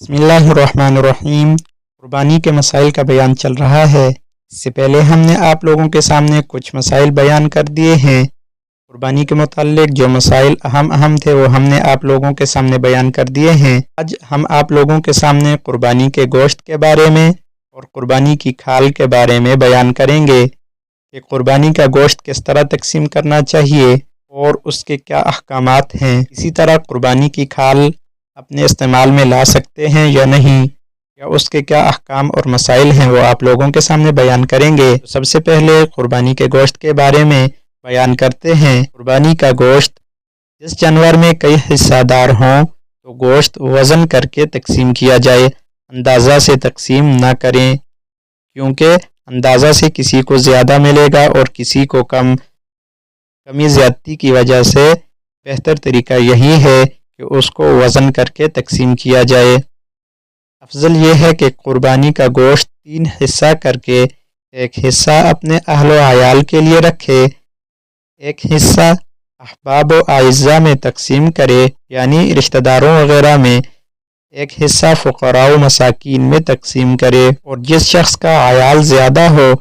بسم اللہ الرحمن الرحیم۔ قربانی کے مسائل کا بیان چل رہا ہے۔ اس سے پہلے ہم نے آپ لوگوں کے سامنے کچھ مسائل بیان کر دیے ہیں۔ قربانی کے متعلق جو مسائل اہم تھے وہ ہم نے آپ لوگوں کے سامنے بیان کر دیے ہیں۔ آج ہم آپ لوگوں کے سامنے قربانی کے گوشت کے بارے میں اور قربانی کی کھال کے بارے میں بیان کریں گے کہ قربانی کا گوشت کس طرح تقسیم کرنا چاہیے اور اس کے کیا احکامات ہیں۔ اسی طرح قربانی کی کھال اپنے استعمال میں لا سکتے ہیں یا نہیں، یا اس کے کیا احکام اور مسائل ہیں، وہ آپ لوگوں کے سامنے بیان کریں گے۔ سب سے پہلے قربانی کے گوشت کے بارے میں بیان کرتے ہیں۔ قربانی کا گوشت جس جانور میں کئی حصہ دار ہوں تو گوشت وزن کر کے تقسیم کیا جائے، اندازہ سے تقسیم نہ کریں، کیونکہ اندازہ سے کسی کو زیادہ ملے گا اور کسی کو کمی زیادتی کی وجہ سے بہتر طریقہ یہی ہے کہ اس کو وزن کر کے تقسیم کیا جائے۔ افضل یہ ہے کہ قربانی کا گوشت 3 حصہ کر کے ایک حصہ اپنے اہل و عیال کے لیے رکھے، ایک حصہ احباب و اعزاء میں تقسیم کرے یعنی رشتہ داروں وغیرہ میں، ایک حصہ فقراء و مساکین میں تقسیم کرے، اور جس شخص کا عیال زیادہ ہو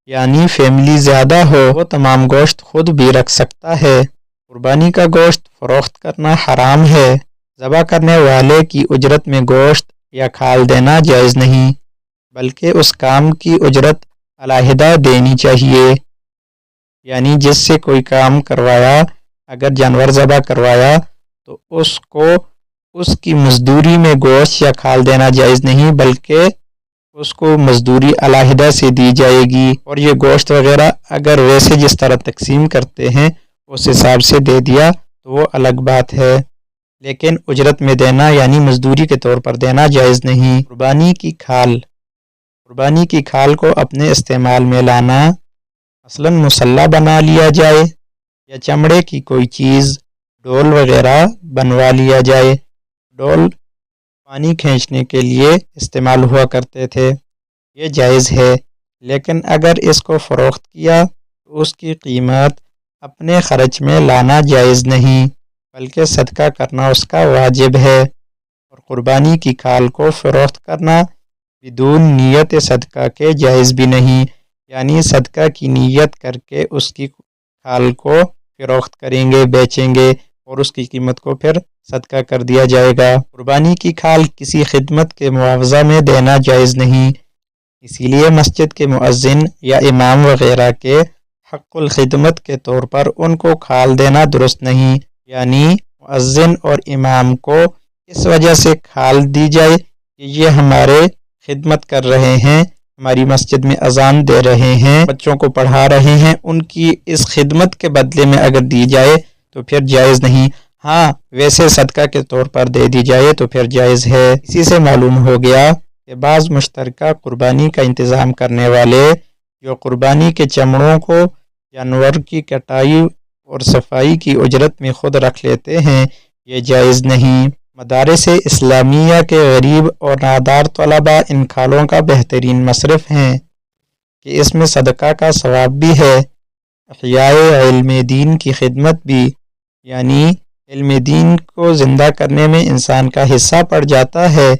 یعنی فیملی زیادہ ہو وہ تمام گوشت خود بھی رکھ سکتا ہے۔ قربانی کا گوشت فروخت کرنا حرام ہے۔ ذبح کرنے والے کی اجرت میں گوشت یا کھال دینا جائز نہیں، بلکہ اس کام کی اجرت علیحدہ دینی چاہیے، یعنی جس سے کوئی کام کروایا، اگر جانور ذبح کروایا تو اس کو اس کی مزدوری میں گوشت یا کھال دینا جائز نہیں، بلکہ اس کو مزدوری علیحدہ سے دی جائے گی، اور یہ گوشت وغیرہ اگر ویسے جس طرح تقسیم کرتے ہیں اس حساب سے دے دیا تو وہ الگ بات ہے، لیکن اجرت میں دینا یعنی مزدوری کے طور پر دینا جائز نہیں۔ قربانی کی کھال کو اپنے استعمال میں لانا، مثلا مسلح بنا لیا جائے یا چمڑے کی کوئی چیز ڈول وغیرہ بنوا لیا جائے۔ ڈول پانی کھینچنے کے لیے استعمال ہوا کرتے تھے، یہ جائز ہے، لیکن اگر اس کو فروخت کیا تو اس کی قیمت اپنے خرچ میں لانا جائز نہیں، بلکہ صدقہ کرنا اس کا واجب ہے، اور قربانی کی کھال کو فروخت کرنا بدون نیت صدقہ کے جائز بھی نہیں، یعنی صدقہ کی نیت کر کے اس کی کھال کو فروخت کریں گے، بیچیں گے، اور اس کی قیمت کو پھر صدقہ کر دیا جائے گا۔ قربانی کی کھال کسی خدمت کے معاوضہ میں دینا جائز نہیں، اسی لیے مسجد کے مؤذن یا امام وغیرہ کے حق الخدمت کے طور پر ان کو کھال دینا درست نہیں، یعنی مؤذن اور امام کو اس وجہ سے کھال دی جائے کہ یہ ہمارے خدمت کر رہے ہیں، ہماری مسجد میں اذان دے رہے ہیں، بچوں کو پڑھا رہے ہیں، ان کی اس خدمت کے بدلے میں اگر دی جائے تو پھر جائز نہیں۔ ہاں ویسے صدقہ کے طور پر دے دی جائے تو پھر جائز ہے۔ اسی سے معلوم ہو گیا کہ بعض مشترکہ قربانی کا انتظام کرنے والے جو قربانی کے چمڑوں کو جانور کی کٹائی اور صفائی کی اجرت میں خود رکھ لیتے ہیں، یہ جائز نہیں۔ مدارس اسلامیہ کے غریب اور نادار طلباء ان کھالوں کا بہترین مصرف ہیں کہ اس میں صدقہ کا ثواب بھی ہے، احیاء علم دین کی خدمت بھی، یعنی علم دین کو زندہ کرنے میں انسان کا حصہ پڑ جاتا ہے،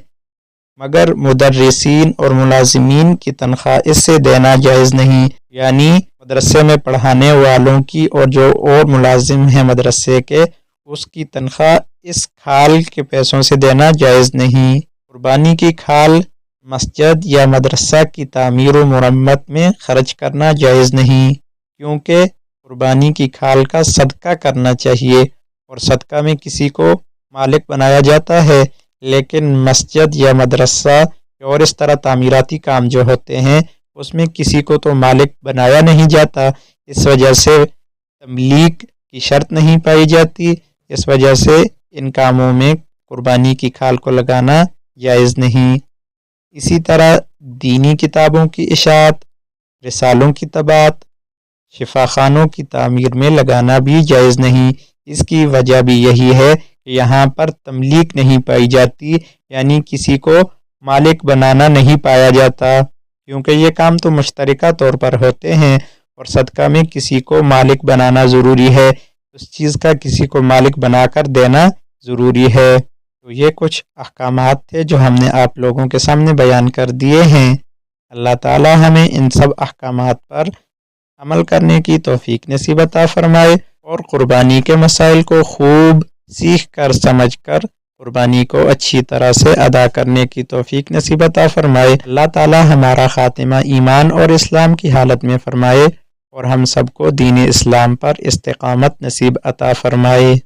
مگر مدرسین اور ملازمین کی تنخواہ اس سے دینا جائز نہیں، یعنی مدرسے میں پڑھانے والوں کی اور جو اور ملازم ہیں مدرسے کے، اس کی تنخواہ اس کھال کے پیسوں سے دینا جائز نہیں۔ قربانی کی کھال مسجد یا مدرسہ کی تعمیر و مرمت میں خرچ کرنا جائز نہیں، کیونکہ قربانی کی کھال کا صدقہ کرنا چاہیے، اور صدقہ میں کسی کو مالک بنایا جاتا ہے، لیکن مسجد یا مدرسہ اور اس طرح تعمیراتی کام جو ہوتے ہیں اس میں کسی کو تو مالک بنایا نہیں جاتا، اس وجہ سے تملیک کی شرط نہیں پائی جاتی، اس وجہ سے ان کاموں میں قربانی کی کھال کو لگانا جائز نہیں۔ اسی طرح دینی کتابوں کی اشاعت، رسالوں کی طباعت، شفاخانوں کی تعمیر میں لگانا بھی جائز نہیں۔ اس کی وجہ بھی یہی ہے کہ یہاں پر تملیک نہیں پائی جاتی، یعنی کسی کو مالک بنانا نہیں پایا جاتا، کیونکہ یہ کام تو مشترکہ طور پر ہوتے ہیں، اور صدقہ میں کسی کو مالک بنانا ضروری ہے، اس چیز کا کسی کو مالک بنا کر دینا ضروری ہے۔ تو یہ کچھ احکامات تھے جو ہم نے آپ لوگوں کے سامنے بیان کر دیے ہیں۔ اللہ تعالی ہمیں ان سب احکامات پر عمل کرنے کی توفیق نصیب عطا فرمائے اور قربانی کے مسائل کو خوب سیکھ کر سمجھ کر قربانی کو اچھی طرح سے ادا کرنے کی توفیق نصیب عطا فرمائے۔ اللہ تعالی ہمارا خاتمہ ایمان اور اسلام کی حالت میں فرمائے اور ہم سب کو دین اسلام پر استقامت نصیب عطا فرمائے۔